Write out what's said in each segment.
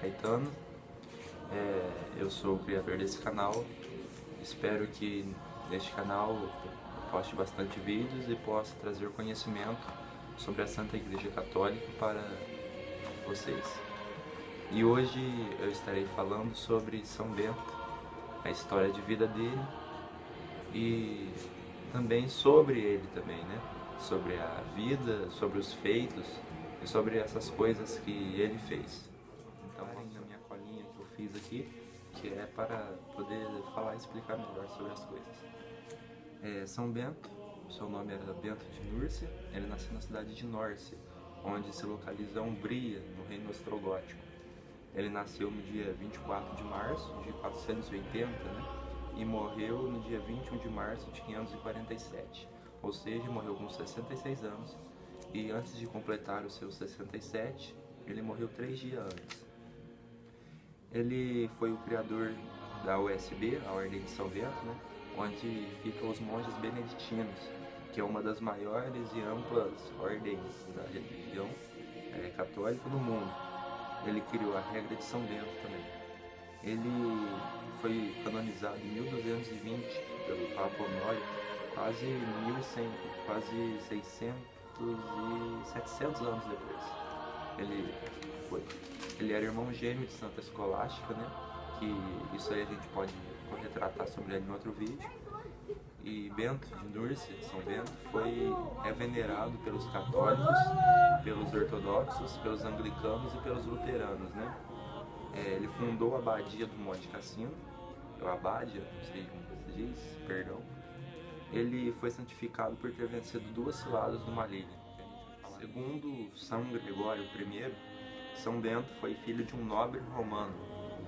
Caetano, eu sou o criador desse canal. Espero que neste canal eu poste bastante vídeos e possa trazer conhecimento sobre a Santa Igreja Católica para vocês. E hoje eu estarei falando sobre São Bento, a história de vida dele e também sobre ele também, né? Sobre a vida, sobre os feitos e sobre essas coisas que ele fez. Então, na minha colinha que eu fiz aqui, que é para poder falar e explicar melhor sobre as coisas. São Bento, seu nome era Bento de Núrcia, ele nasceu na cidade de Nórcia, onde se localiza Umbria, no reino ostrogótico. Ele nasceu no dia 24 de março de 480, né? E morreu no dia 21 de março de 547, ou seja, morreu com 66 anos, e antes de completar os seus 67, ele morreu 3 dias antes. Ele foi o criador da USB, a Ordem de São Bento, né? Onde ficam os monges beneditinos, que é uma das maiores e amplas ordens da religião católica do mundo. Ele criou a regra de São Bento também. Ele foi canonizado em 1220 pelo Papa Honório, quase 1100, quase 600 e 700 anos depois. Ele era irmão gêmeo de Santa Escolástica, né? Que isso aí a gente pode retratar sobre ele em outro vídeo. E Bento de Núrcia, São Bento, é venerado pelos católicos, pelos ortodoxos, pelos anglicanos e pelos luteranos, né? Ele fundou a abadia do Monte Cassino, ou abádia, não sei como se diz, perdão. Ele foi santificado por ter vencido 2 ciladas do maligno. Segundo São Gregório I, São Bento foi filho de um nobre romano,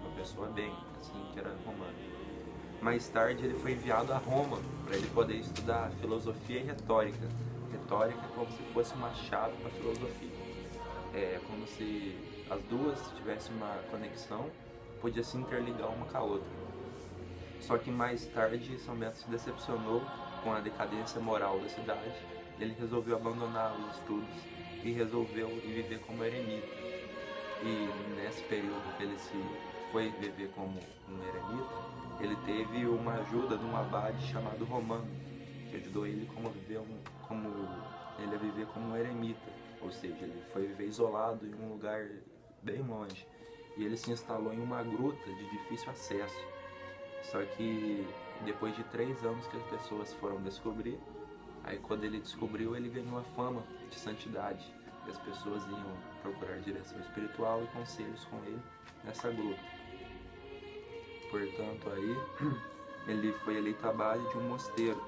uma pessoa bem, assim, que era romano. Mais tarde ele foi enviado a Roma para ele poder estudar filosofia e retórica. Retórica é como se fosse uma chave para filosofia. É como se as duas tivessem uma conexão, podia se interligar uma com a outra. Só que mais tarde São Bento se decepcionou com a decadência moral da cidade. Ele resolveu abandonar os estudos e resolveu viver como eremita. E nesse período que ele foi viver como um eremita, ele teve uma ajuda de um abade chamado Romano, que ajudou ele a viver como um eremita, ou seja, ele foi viver isolado em um lugar bem longe, e ele se instalou em uma gruta de difícil acesso. Só que depois de 3 anos que as pessoas foram descobrir, aí quando ele descobriu, ele ganhou a fama de santidade, e as pessoas iam procurar direção espiritual e conselhos com ele nessa gruta. Portanto, aí ele foi eleito abade de um mosteiro.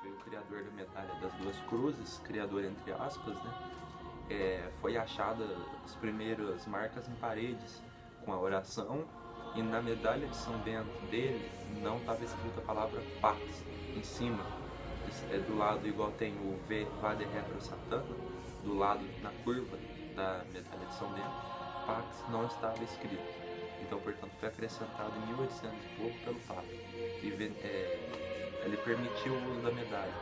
Foi o criador da medalha das 2 cruzes, criador entre aspas, né? Foi achada as primeiras marcas em paredes com a oração, e na medalha de São Bento dele não estava escrita a palavra Pax em cima. Do lado, igual tem o Vade Retro Satana, do lado na curva da medalha de São Bento, Pax não estava escrito. Então, portanto, foi acrescentado em 1800 e pouco pelo Papa, que ele permitiu o uso da medalha.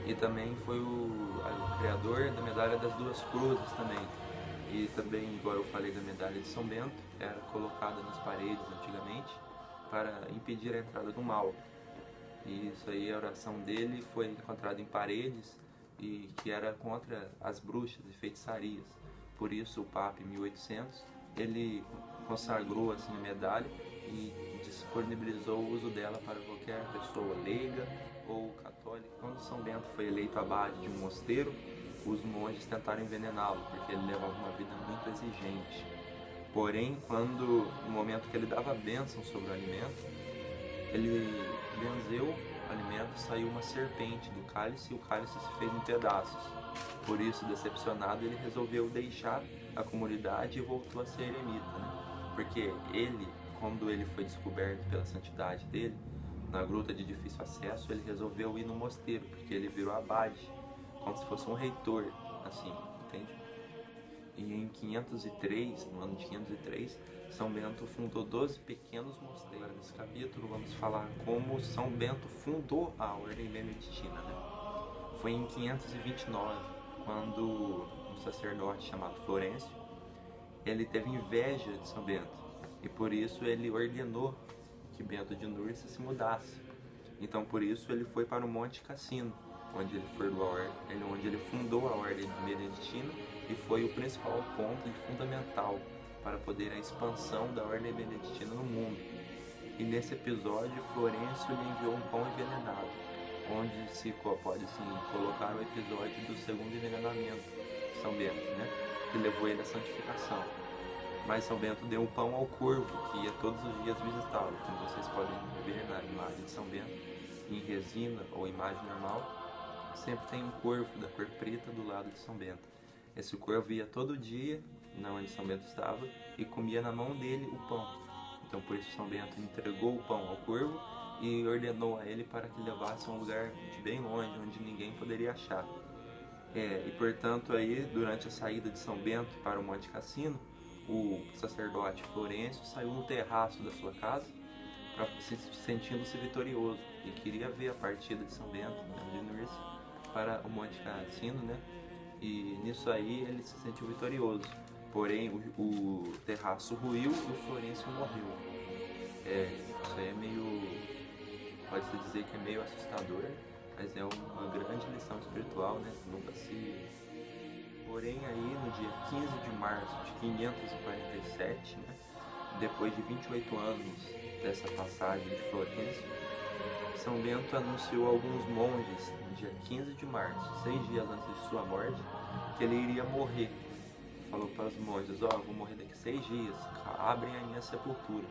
E também foi o criador da medalha das 2 cruzes também. E também, igual eu falei da medalha de São Bento, era colocada nas paredes antigamente para impedir a entrada do mal. E isso aí, a oração dele foi encontrada em paredes e que era contra as bruxas e feitiçarias. Por isso o Papa, em 1800, ele consagrou assim a medalha e disponibilizou o uso dela para qualquer pessoa leiga ou católica. Quando São Bento foi eleito abade de um mosteiro, os monges tentaram envenená-lo, porque ele levava uma vida muito exigente. Porém, no momento que ele dava a bênção sobre o alimento, ele benzeu o alimento e saiu uma serpente do cálice, e o cálice se fez em pedaços. Por isso, decepcionado, ele resolveu deixar a comunidade e voltou a ser eremita, né? Porque ele, quando ele foi descoberto pela santidade dele, na gruta de difícil acesso, ele resolveu ir no mosteiro, porque ele virou abade, como se fosse um reitor, assim, entende? E em 503, no ano de 503, São Bento fundou 12 pequenos mosteiros. Nesse capítulo vamos falar como São Bento fundou a Ordem Beneditina, né? Foi em 529, quando um sacerdote chamado Florencio, ele teve inveja de São Bento e por isso ele ordenou que Bento de Núrcia se mudasse. Então por isso ele foi para o Monte Cassino, onde ele onde ele fundou a ordem beneditina e foi o principal ponto fundamental para poder a expansão da ordem beneditina no mundo. E nesse episódio, Florencio lhe enviou um pão envenenado, onde se pode colocar o episódio do segundo envenenamento de São Bento, né, que levou ele à santificação. Mas São Bento deu um pão ao corvo, que ia todos os dias visitá-lo, como vocês podem ver na imagem de São Bento, em resina ou imagem normal, sempre tem um corvo da cor preta do lado de São Bento. Esse corvo ia todo dia, onde São Bento estava, e comia na mão dele o pão. Então por isso São Bento entregou o pão ao corvo e ordenou a ele para que levasse a um lugar de bem longe, onde ninguém poderia achar. E portanto aí, durante a saída de São Bento para o Monte Cassino, o sacerdote Florencio saiu no terraço da sua casa, sentindo-se vitorioso, e queria ver a partida de São Bento de Núrcia para o Monte Cassino, né? E nisso aí ele se sentiu vitorioso. Porém, o terraço ruiu e o Florencio morreu. Isso aí é meio... pode-se dizer que é meio assustador, mas é uma grande lição espiritual, né? Nunca se... Porém, aí no dia 15 de março de 547, né? Depois de 28 anos dessa passagem de Florencio, São Bento anunciou a alguns monges, no dia 15 de março, 6 dias antes de sua morte, que ele iria morrer. Falou para os monges, eu vou morrer daqui 6 dias, abrem a minha sepultura.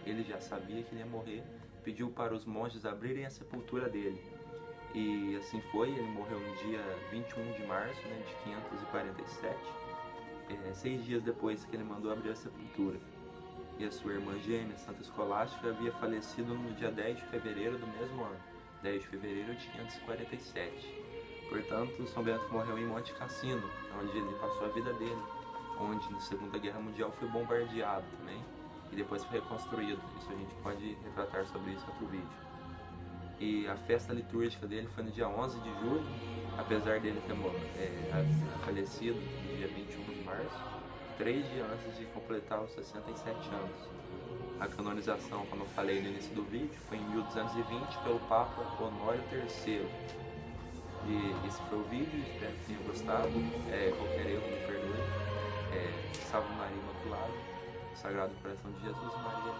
Ele já sabia que ele ia morrer, pediu para os monges abrirem a sepultura dele. E assim foi, ele morreu no dia 21 de março, né, de 547, 6 dias depois que ele mandou abrir a sepultura. E a sua irmã gêmea, Santa Escolástica, havia falecido no dia 10 de fevereiro do mesmo ano, 10 de fevereiro de 547. Portanto, São Bento morreu em Monte Cassino, onde ele passou a vida dele, onde na Segunda Guerra Mundial foi bombardeado também, e depois foi reconstruído. Isso a gente pode retratar sobre isso em outro vídeo. E a festa litúrgica dele foi no dia 11 de julho, apesar dele ter falecido no dia 21 de março, 3 dias antes de completar os 67 anos. A canonização, como eu falei no início do vídeo, foi em 1220 pelo Papa Honório III. E esse foi o vídeo, espero que tenham gostado. Qualquer erro me perdoe. Salve Maria Imaculada, Sagrado Coração de Jesus, Maria